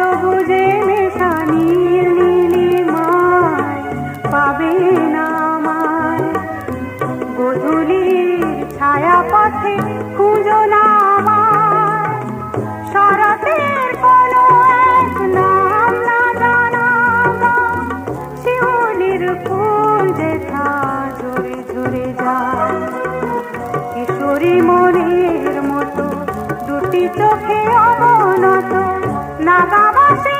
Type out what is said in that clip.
সবুজে মেশা নীল নীলিমায় পাবে না আমায়। গোধূলির ছায়া পথে খুঁজো না আমায়, শরতের কোনো এক নাম না জানা গান, শিউলির ফুল যেথা ঝরে ঝরে যায়। কিশোরী মনের মতো দুটি চোখে অবনত নাগা বাসে